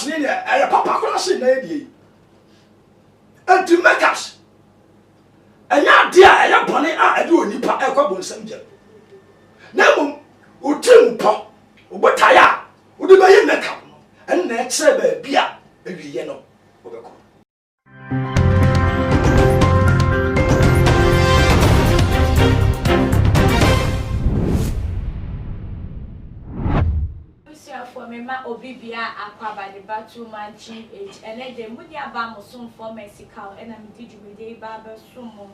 makeups ni e papa class na e die anti makeups anya dia e ya bone a e de onipa e kwa bonsam gye na mum otim po obotaya wo de baye makeup no en na e kire ba bia e wiye no obeko for me ma obibia akwaba de batu ma GH ene de mudia ba musum for Mexico ena mi dijumide ba ba sumo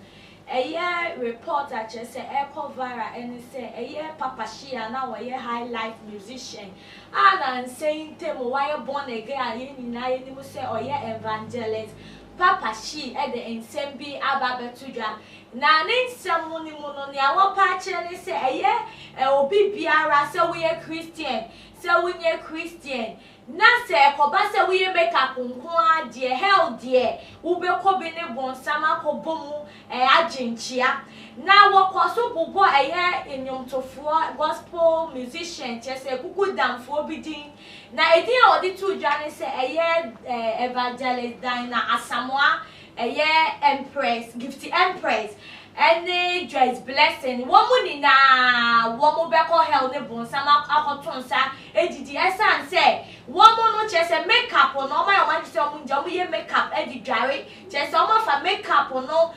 eye report a che se echo viral ene se eye Papa Shia na wo ye high life musician and saying temo why born again aye ni na ye ni mo se oye evangelist Papa Shi e de ensembi aba betudwa na ne nsemu ni mu no ne awo pa kire ne se eye obibiara se we Christian se we Christian na se koba se we make up nko ade hell de wo be ko bi ne bonsama ko bomu agenchia na wo kwaso bobo eye enyomtofo gospel musician chese kuku damfo bidin na edin a odi tu dwane se eye evangelist Dina Asamoah eye Empress Gifty Empress any dress blessing woman na woman beko hell ne bonsama akotonsa edidi esan say woman no chese makeup no ma ma chese omunja ye makeup edi dware chese o ma fa makeup no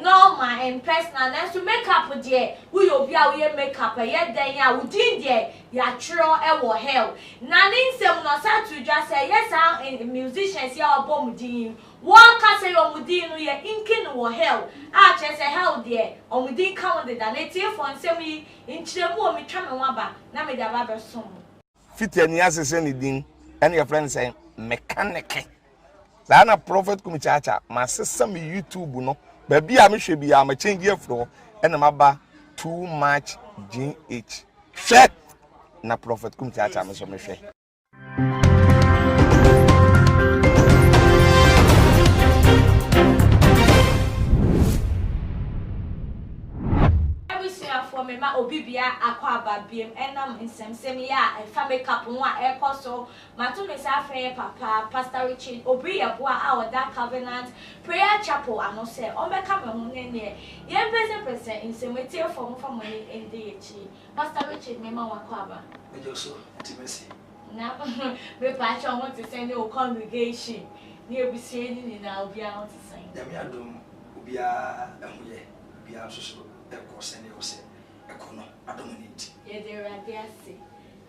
normal and personal na so makeup de we obi a we makeup ye den ya udin de ya tro e wo hell na ni nsem no sa to dwa say yes musicians ya obomudin one can say omudin no ye inkin wo hell a chese hell de omudin ka won de da na tie for nsem yi nchiremu o mi twa me waba na me da ba be som fitani asese ni din and your friend say mechanic na prophet kumichacha ma sesa me YouTube no ba bia me hwe bia ma change afro and ma ba too much GH hwe na prophet kumichacha me so me hwe for me ma obibia akwaba biem enam nsem ya fa makeup no a ekoso matu me sa fe papa Pastor Richard obi ye boa a oda Covenant Prayer Chapel ano se o meka me ho ne ye pese nsem wetie for mo fa mo ende echi Pastor Richard me ma wakwaba ejoso intimacy na me pa cho mo to send o congregation ni ebusie ni na obi a ho to send dem ya dom obi a ehuye obi a soso eko sene o se ekono adominate ye de radiasi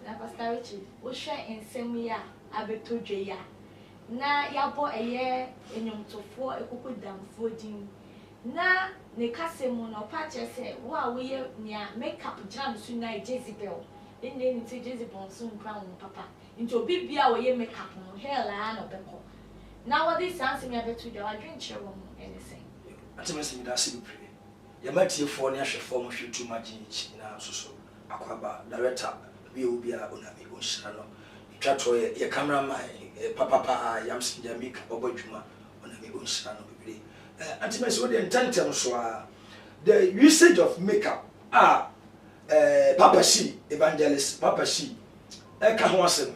na Pastor Richard wo hwe nsem ya abetodwe ya na yabo eye enyomtofo ekuku damfo din na ne kasemu no pa chese wo a wo ye nia makeup jam su na Jezebel ende ni ti Jezebel so nkra wo papa nti obi bia wo ye makeup no hell a no beko na wo this answer me abetodwe wa dwenche wo anything atemesi mi da se bi pre ya matiefo ne ahwefo mo hwe too much na soso akwaba director bi obi a onami onhira no twato ye cameraman papa yamsin jamaica obodwuma onami onhira no bibire atemesi wo de intentem so a the usage of makeup Papa Shi evangelist Papa Shi ka ho asem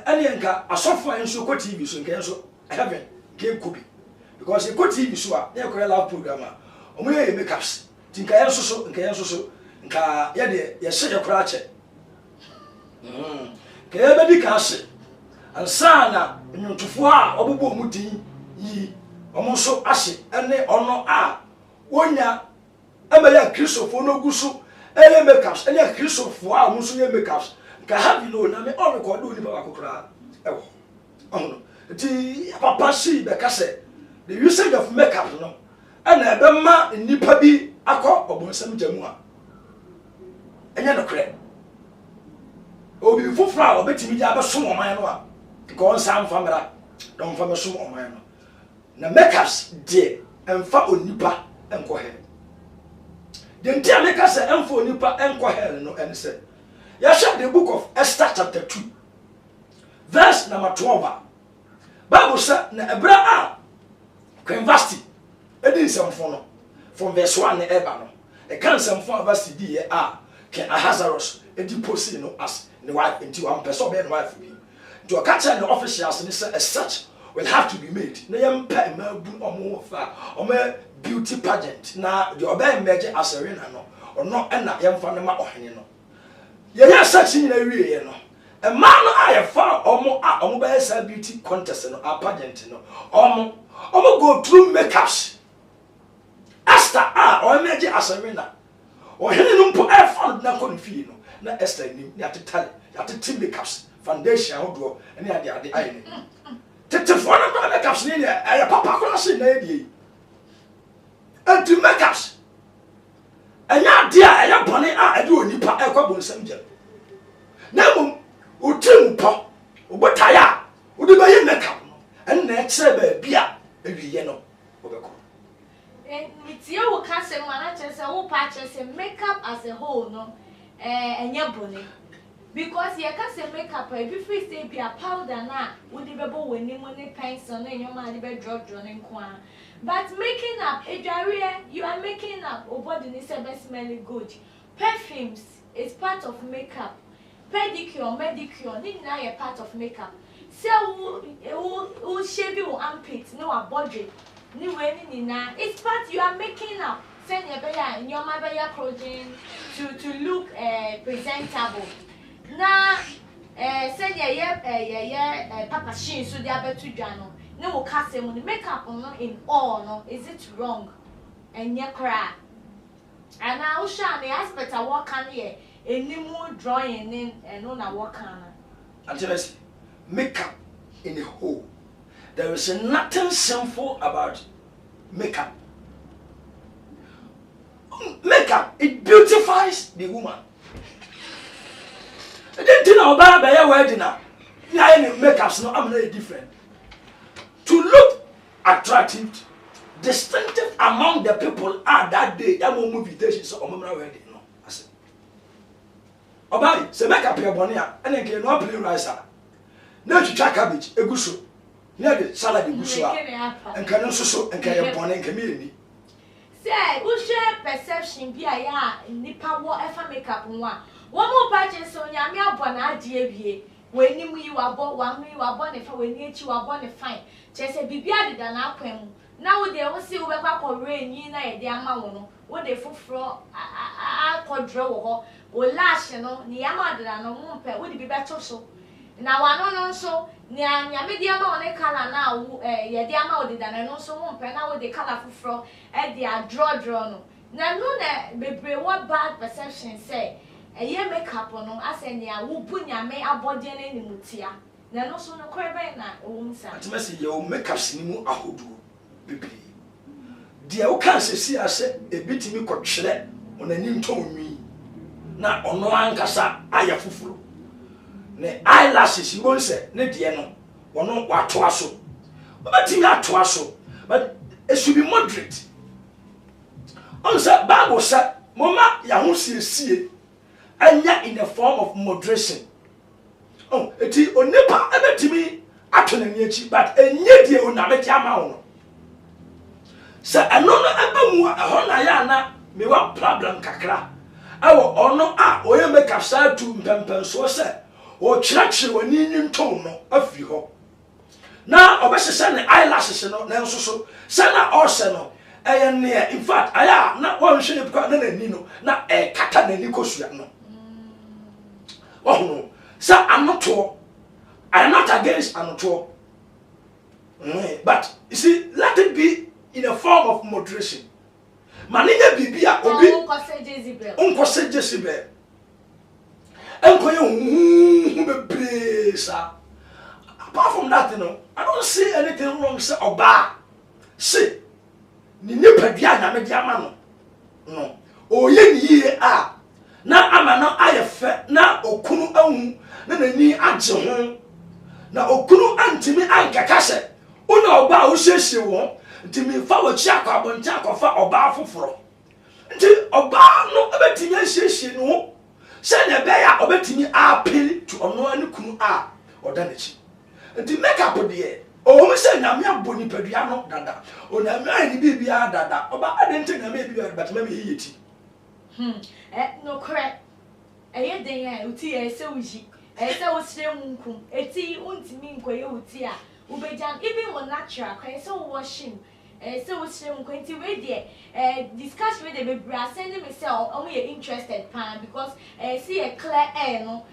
ene nka asofo enso ko TV so nka enso heaven ke kubi because ko TV so a na ko live program a omo ye makeups tinka enso so nka ye de ye hye kora ache ke ye bedi ka hye ansa na nyotufo a obobo mu din yi omo so ahye ene ono a wonya amaya Christopher no guso ele makeups ele Christopher a muso ye makeups ka have no na me on record oni baba kokora ewo ono ti Papa Shi be ka say the usage of makeup no ana ebe ma nipa bi akọ obonsam jamu a enya no kre obi fufura obetimi ja be so oman no a ko nsam famra don fa me so oman no na makeups de emfa onipa enko he the ntia make us emfa onipa enko he no en say ya share the book of Esther chapter 2 verse number 12 Bible say na ebra a Queen Edin semfo no from verse 1 na eba no e kan semfo verse di a King Ahasuerus edi posi no as ne wife enti one person be no wife bi to catch the officials and say a search will have to be made na yam pa ma bu omo fa omo beauty pageant na the obey meje asarena no ono na yam fa na ma ohene no ye ya search ni na wie ye no e ma no ayefa omo be sa beauty contest no a pageant no omo go through makeups Esther o meje asarena ohene no mpo e fa na konfi no na Esther ni ya tetale ya tete makeups foundation hodo ene ade aye ni tete for na makeups ni e papa ko na se na edie anti makeups anya ade a ya bone a ade onipa e kwa bonsam gye na mum otim po obotaya odi ba ye makeup no en na ekere ba bia awiye no obeko Mitia wo ka se mana chese wo pa chese makeup as a whole no enya bone because ye ka se makeup e bi free say be a powder na wo de bebo wani mo ne pencil na enyoma de be drop ne nko a but making up edware you are making up o body ni se be smell good perfumes is part of makeup pedicure medicure ni na ye part of makeup say wo shave your armpit no a body ni we ni na it's part you are making up say ye be ya nyoma be ya clothing to look presentable na say ye papa shin so dia betu dwa no ne wo kase mu ni makeup no in all no is it wrong enye kra ana wo sha na aspect a wo kan ye enimu drawing in no na wo kan Antives makeup in a whole. There is nothing sinful about makeup. Makeup, it beautifies the woman. I didn't know about your wedding now. Makeup's no, I'm very different. To look attractive, distinctive among the people are that day. I won't move invitations or my wedding. No, I said. Obay, say makeup your bonia, and then get no play rice. No to try cabbage, a gusso. Near the salad in gusso, and can also so and can your bonnet community. Say, who share perception be a ya nipa whatever makeup one. One more patches on Yamia Bona DABA. When you are born, one you are born if when you are born a fine. Just a bibia than aquam. Now they will see over or rain, you know, the amount. What they full fro, I could draw or lash, you know, Niama than no moon would be better so. Now I don't know so. Nya me dia ma one color now ye dia ma odi da no so mo mpe na wo de color fufro e dia draw no na no na bebre what bad perception say ye makeup no ase nya wo bu nya me abode na ni mutia na no so no korebe na wo msa atimasi ye o makeup sinimu ahodu bebre dia wo kan sesi ase ebitimi kotwere onani ntonwi na ono ankasa aya fufuro ne eyelashes you won't say ne die no wono wato aso obetimi ato aso but it should be moderate on say bible say mama ya ho siesie anya in a form of moderation oh eti onipa ebetimi ato na niachi but enye die onabeti ama wo no say eno no ebemu ho na ya na me wa problem kakra awo ono a oye make up sa tu mpempenso say o chirachi wani nyinton no afi ho na obesese ne eyelashes no na nso so se na ose no eye ne in fact aya na won hwe ne kwa na nani no na kata nani kosua no no sa anoto I am not against anoto but you see let it be in a form of moderation maninya bibia obi unkose Jezebel enkoye bebresa apart from that you know I don't see anything wrong say oba say ni nipadua na me diama no oye ni yie a na amana ayefe na okunu ahu na nani age ho na okunu antimi ankaka se una oba o hyehyie wo ntimi fa wo chi akwa bonta akwa oba afoforo nti oba no ebetimi hyehyie no se na be ya obetimi appeal to ono ani kunu a odanachi nti make up de o mo se nyame aboni padua no dada o na me ani bibia dada oba adenti na me bibia but me yiti no correct eye den ya uti e se uji say wo sire munkum eti untimi nkoye uti a ubejan even wo natural kwa say wo washing say wo sire munkum enti we there discuss with the baby send me say omo you interested pan because see a clear air no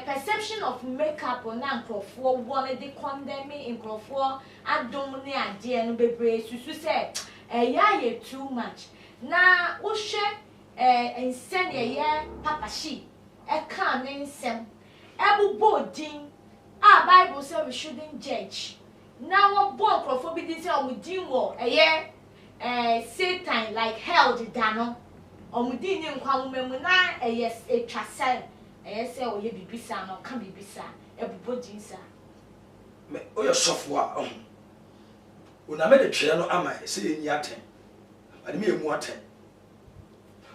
perception of makeup on nkrofo one dey condemning nkrofo adom ne ade no bebre susu say ya ye too much na wo hwe nsem ye papa she can nsem ebubo din Bible say we shouldn't judge now what born nkrofo bi dey say omudin wo Satan like hell the dano omudin ni nkwa mumemu na etwasel say o ye bibisa no ka bibisa ebubo dinsa me o ye sofo a una me de twe no ama say enyi aten ade me emu aten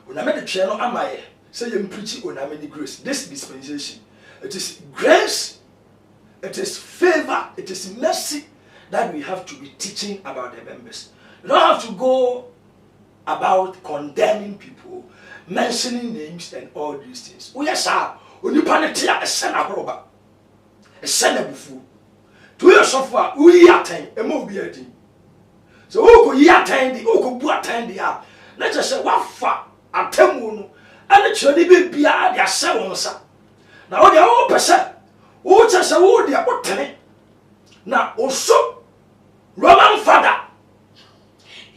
una me de twe no ama ye say ye preach una me grace this dispensation it is grace, it is favor, it is mercy that we have to be teaching about the members. You don't have to go about condemning people, mentioning names and all these things. Oh yes, sir. Onipanetia a sen abroba. A sen abufu. To yourself, we attain a movie. So who could attain the who could attain the app? Let us say what fa atemuno and it should be beyond their sevens. Now they are all percent. Who just a wood they are putting. Now also Roman father.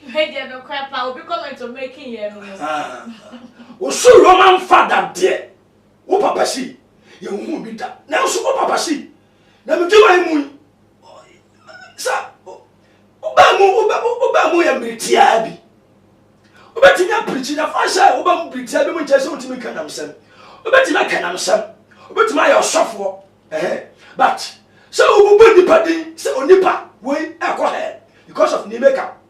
Hey, no crap, I will be coming to making you. Also Roman father dear. O papa si, you won't be that. Now so papa si. Now me do my moon. Sir, Obamu ya britiabi. Obetinya preaching na fasha Obamu britiabi mo jese ontimi kanam sem. Obetina kanam sem. Obetima ya osofo. But so obubu nipa din say onipa we ekohe because of ni makeup.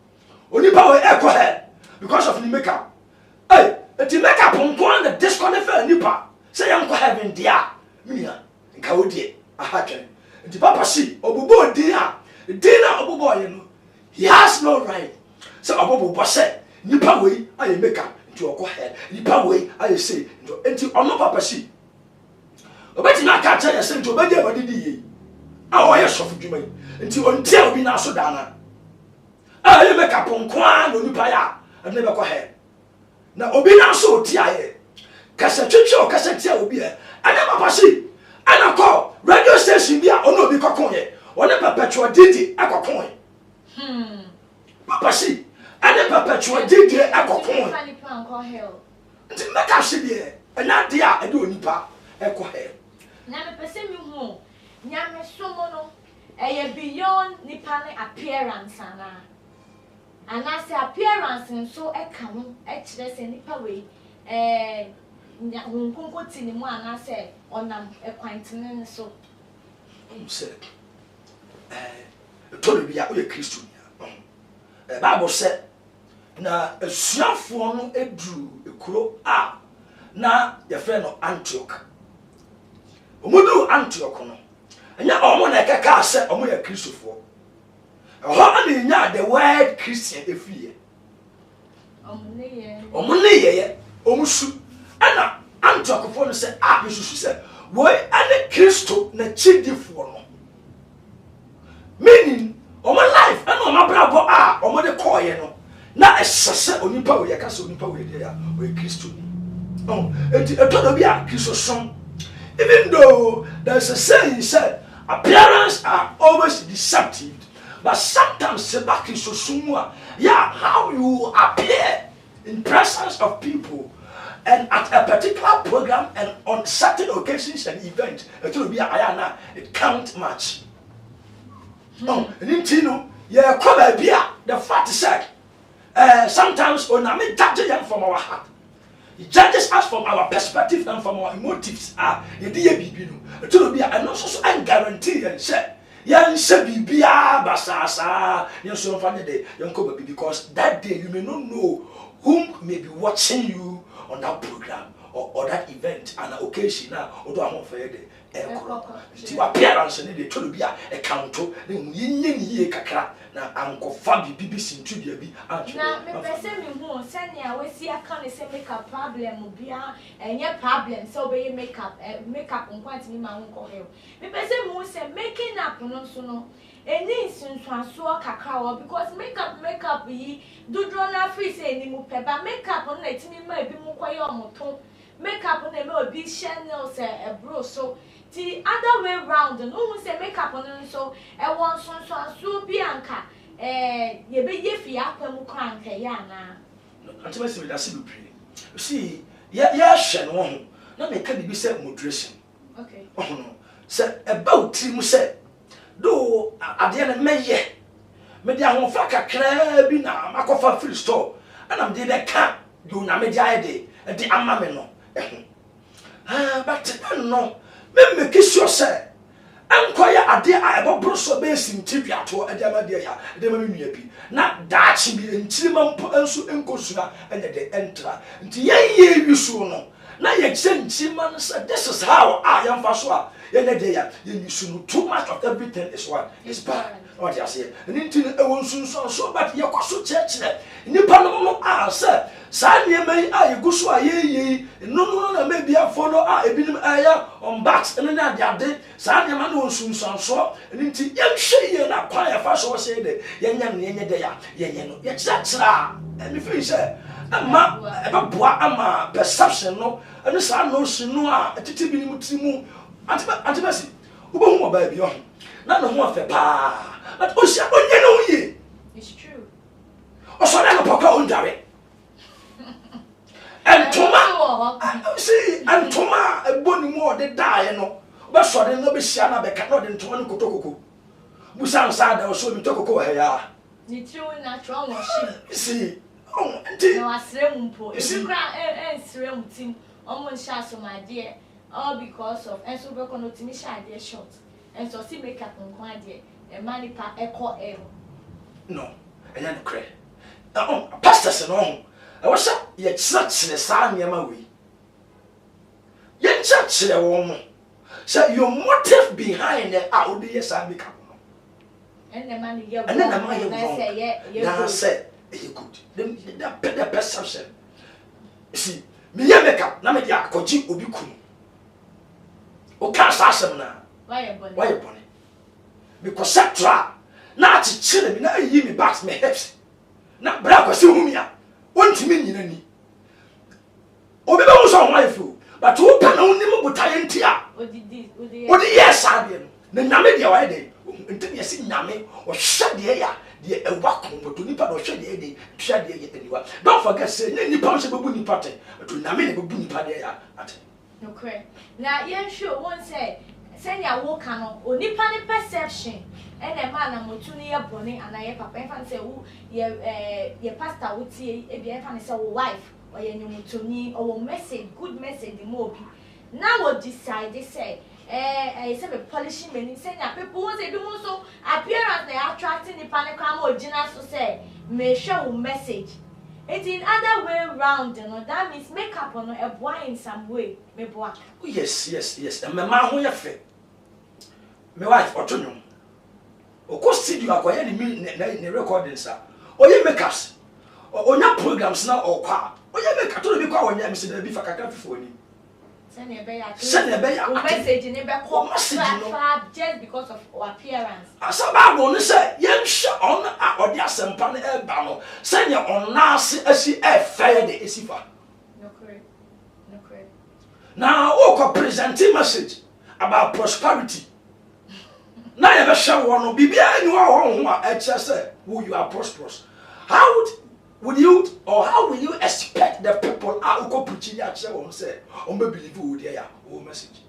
Onipa we ekohe because of ni makeup. Hey, eti makeup nko na disqualify nipa. Say yanko heaven dia. Minia nka wodie ahadwen. Enti papa si obubu dia. Dina obubu ye no. He has no right. So obubu say nipa we aye makeup nti okohe. Nipa we aye say enti ono papa si obeti na ka cha yese nti obedi abadi di ye a oye sofu dwuma yi nti ontia obi na so dana a ye make up nko a no nipa ya ene be ko he na obi na so otia ye kasa twetwe o kasa tia obi e ana papa si ana ko radio station bi a ono obi kokon ye one perpetual didi akokon ye papa si ana perpetual didi akokon Funny plan call hell. nti make up si bi e ana dia e do nipa e ko he Na me pese mi hu nyame somo no beyond nipa ne appearance ana say appearance nso ka ho kire se nipa we hunkunko tini mu ana say onam ekwantene so say to be ya o ye Kristo nia Bible say na asuafo no eduru ekuro a na ye frɛ no Antioch omudu Antioch no enya omo na ekeka ase omo ya Kristofo ho ana nya the word Christian efie omo ne ye omusu ana Antioch fo no se abesusu se boy ana Kristo na chidifo no meaning omo life ana omo brabo a omo de koye no na esese onipa we yaka se onipa we de ya we Kristo ni enti etodo bi a Kristo som. Even though there's a saying said appearance are always deceptive, but sometimes yeah, how you appear in presence of people and at a particular program and on certain occasions and events, it will be a it can't match. And yeah, the fact is that sometimes on a judge from our heart. He judges us from our perspective and from our motives. The dear baby, to be a no so guarantee and say, Yan say be basasa, yan so funny day, young because that day you may not know whom may be watching you on that program or that event and occasion now or do I want for the appearance and they told be a counter then ye kakra na anko fabi BBC to be na me pese me hu send ya we see aka say make a problem bia enye problem so be makeup nkwati ni ma nko he me pese me hu say making up no so no eni sunsuaso kakra wo because makeup yi dudro na free say ni mu peba makeup no etimi ma ebi mu koye omoto makeup na me obi Chanel say ebro so the other way round no who say makeup no so e won sunsuaso bi anka ye be ye fi akwam kranka ya na anti me say that's be pre see ya hwe no ho na me ka bibi say moderation okay no say about trim say do ade na meye me dia ho fa kakra bi na makofa free store ana me dey ka do na me dia de ama me no but no me make sure say ankoya ade a ebobro so be simtibia to adama de ya adama me nua bi na daachi bi entirima mpo enso enkosua enya de entra nti ye wisu no na ye chenchima no say this is how I am faso a ye ne de ya ye wisu no too much of everything is what is bad what you say nti e won sunsun so but ye kwaso chechire nipa no a say sa niamai a ye guso a ye no na me bia follow a ebinim aya on backs ene na ade sa niama no sunsun so nti ye hwe ye na kwa ye faso say de ye nya ne ye de ya ye no ye chira me feel say ama eba ama perception no ene sa no sinu a tete bi ni mutimu antibasi ubo hu oba bi o na no ho afa pa but osia onye no ye it's true oso na no pokwa ondare Antoma see antoma eboni mu ode dae no be so de no be hia na be ka no de ntoma no kotokoko busan sa da so mi tokoko he ya ni true na tro mo shi see oh nti no asre mu mpo ekura ensre mu tim omo nsha so ma de all because of enso be kono timi sha de short enso si make up nkwa de e mani pa eko no enya no kre pastors no I was ye chire sa niama we ye chire wo say your motive behind it a odi ye sa make up no and the man ye and then the man ye say ye good the perception see me ye make up na me dia akoji obi kunu o ka sa asem na why bone because setra na ati chire me na yi me back me hips na bra kwase humia wontimi nyina ni obi be wo so wife but wo pa na wonim botaye ntia odi yes ade no na nyame dia wa de ntimi yesi nyame o hwe de ya de ewa komboto nipa do hwe de de twa de ye aniwa don't forget say nipa so bebu nipa te but nyame ne bebu nipa de ya ate no correct na yen show won say senya wo ka no onipa ne perception ene ma na motu ne ye bone ana ye papa en fan say wo ye pastor wo tie e bi en fan say wo wife or ye nyumutoni or wo message good message mo obi na wo decide say say be polishing many senya people won say do mo so appearance na attracting the panic am original so say me share wo message it in other way round you know that means makeup on a boy in some way me boy yes and me ma ho ye fe me wife otonyo oko studio akoye ni recording sa oye makeups onya programs na okwa oye makeup to bi kwa onya mi se da bi fa kakra fifo ni send be ya message ni be come just because of our appearance asaba bo ni say yen hwe on a odi asempa na e ba no send ye on na asi e fair de esifa no correct now o presenting message about prosperity na ye be hwe wo no bibia ni wo ho a e che say who you are prosperous how would you or how will you expect the people who go preaching ya che won say on be believe wo dia ya o message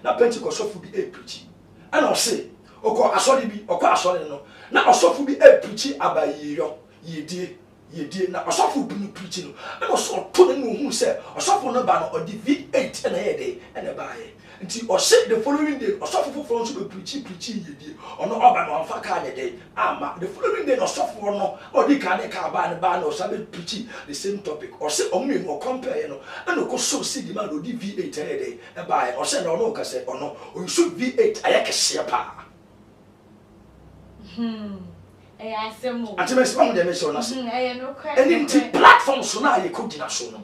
na Pentecost of be a preaching and I say oko asori bi oko asori no na osofu bi e preaching abayiyo yedie yedie na osofo bi no preach no e no so to no hu say osofo no ba no odi V8 na yede na ba ye nti o say the following day osofo foforo nso be preach yedie ono oba no amfa ka ne dey ama the following day osofo no odi ka ne ka ba na o sabe preach the same topic o say o me o compare no na ko so see the man odi V8 na yede e ba ye o say no no ka say ono o should V8 ayekese pa Anti mesi pamu de mesi ona se. Enti platform so na ye ko gina so no.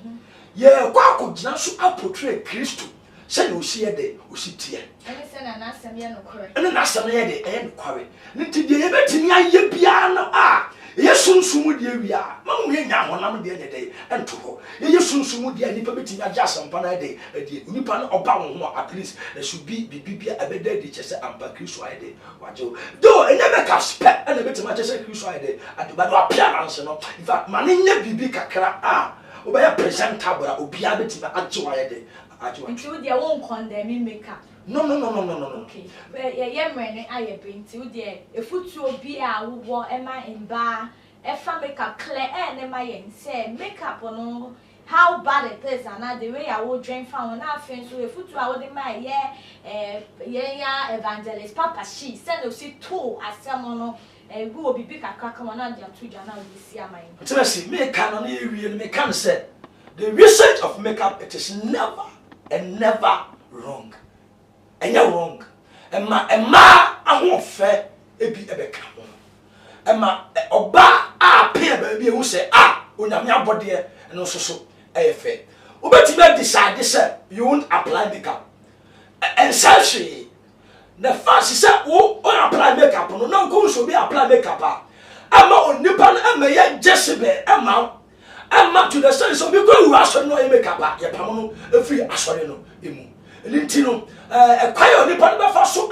Ye kwa ko gina so a portray Christo. Se no si ye de, o si tie. Ene se na asem ye no kore. Ene na asem ye de, e no kware. Nti de ye betimi aye bia no a. Ye sunsumu de awia. Mamu ye nya honam de ne de ento ho. Ye sunsumu de nipa betimi agya asempa na de de nipa no oba wo ho at least there should be bibia abeda de chese ampa Christo aye de. Wajo. Do enye be ka spec ene betimi chese Christo aye de. Aduba do appearance no. In fact, mane nya bibi kakra a. Oba presentable obia betimi agye aye de. Nti wo de won condemn makeup. No. Okay. Ye mrene aye binti wo de efutu obi a wo ema emba efa makeup clear na ma yen say makeup no how bad it is and the way I would drink from na afin so efutu a wo de ma ye ya evangelist papa she send us to asem no go obi bi kakra kama na dia to jana we see amai. So see makeup no na ewie me can say the research of makeup it is never and never wrong. And you're wrong. Emma ahofe ebi ebeka ho. Emma oba a pay baby who say onyame abode e no so efe. Obetime decide say you won't apply makeup. And selfie. The first say wo apply makeup no na go so be apply makeup ama onipa na ama ye Jezebel ama to the sense of you go aso no makeup ye pam no efiri asore no emu. Nti no kwayo ni pa be fa so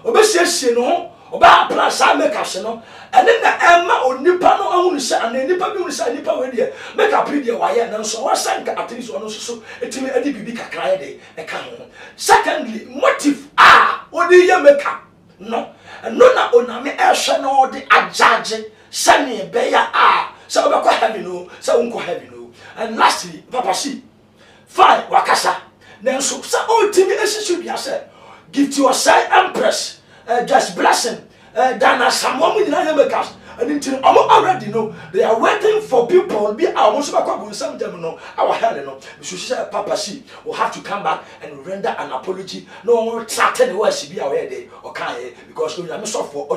obesiesie no oba apply sa makeup no ene na emma onipa no ahunu se ana nipa bi hunu se nipa we de makeup bi de wa ye na so wa sanka at least ono so etimi edi bibi kakra ye de e ka ho. Secondly, motive odi ye makeup no na oname ehwe na odi ajaje sane be ya se obekwa heaven no se unko heaven no. And lastly, papa see fine wakasa Nenso sa ultimi esisu bia say give to your side empress just blessing dana samom ni na make and until already know they are waiting for people be almost some them no our hell no so she said papa she will have to come back and render an apology no threaten the words be aware there okay because onyame sofo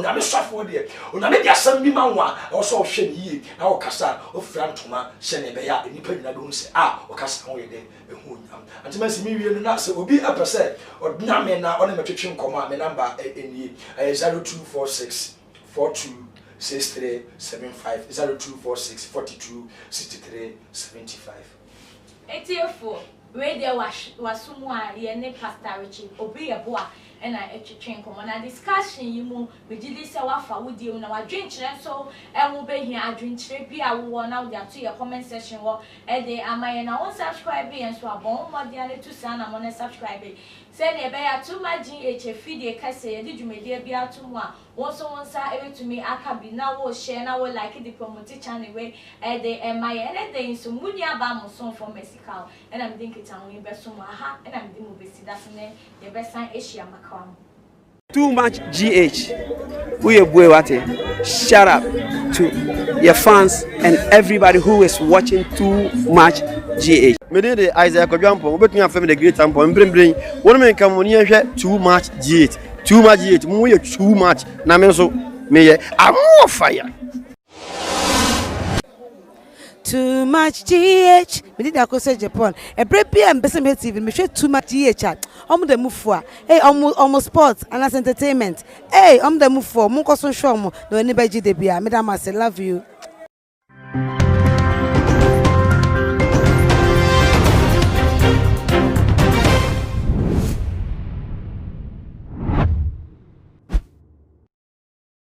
there onyame dia sam bi manwa also hwe ni yi na okasa ofra ntoma hye ne be ya nipa nyina do say okasa ho ye there ehu nyam antima si mi wie no na say obi apese odnyame na one metwetwe nkoma me number eni 0246 426375 0246 426375. Etiefo we dey wasumu a ye ne Pastor Richie obi ye boa na etwetwe nkomo na discussion yi mu megidi se wafa wodi na wadwenkyere so enwo behia adwenkyere bi a wo na wo ato ye comment section wo de amaye na won subscribe ye so abon mo de ale to sa na mo na subscribe se ne be ya to ma GH video kase ye di dwumede bi atomo a won so won sa ebetumi aka bi na wo share na wo like the promote channel we de amaye ene de so muni aba mo so for musical na me think it an we be so mo aha na me di mo be si that ne ye be san Asia Too much GH. Shout out to your fans and everybody who is watching Too Much GH. Me dey Isaac Ojuampo, we betun afem the great tempo. Mbrin. Won me kan woni ehwe Too Much GH. Too Much GH. Mu ye too much. Na me so me ye am fire. Too Much GH. Me did akose Japan. E brebi am bese me TV. Me hwe Too Much GH. Omo de mufo. Hey, omo sports and as entertainment. Hey, omo de mufo. Mo ko so show mo. No ni beji de bia. Me da ma say love you.